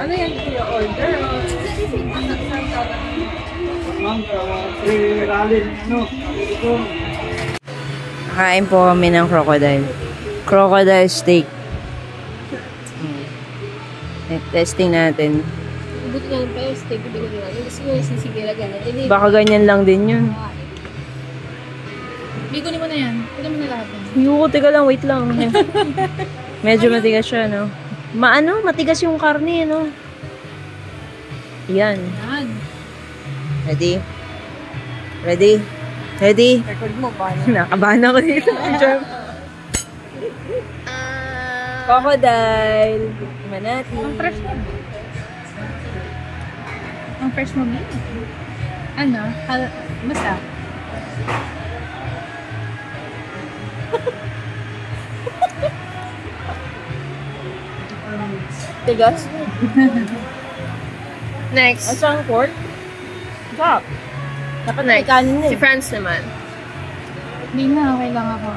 Ano yan kuya? Order? Kain po kami ng crocodile. Crocodile steak. Testing natin. Buti nga pa yung steak. Gusto ko yung sisigila gano'n. Baka ganyan lang din yun. Bikunin mo na yan. Kunin mo na lahat. Yuko, teka lang. Wait lang. Medyo matigas siya, no? Matigas yung karne, no? Yan. Yan. Ready? Ready? Ready? Record mo ba? Nakabahan ako dito. Crocodile. Tingnan natin. Ang fresh mo. Ang fresh mo ba? Ano? Basta? Tigas? Next. Asang pork? Stop. Dapat Next. kanin eh. Si France naman. Hindi na, okay lang ako.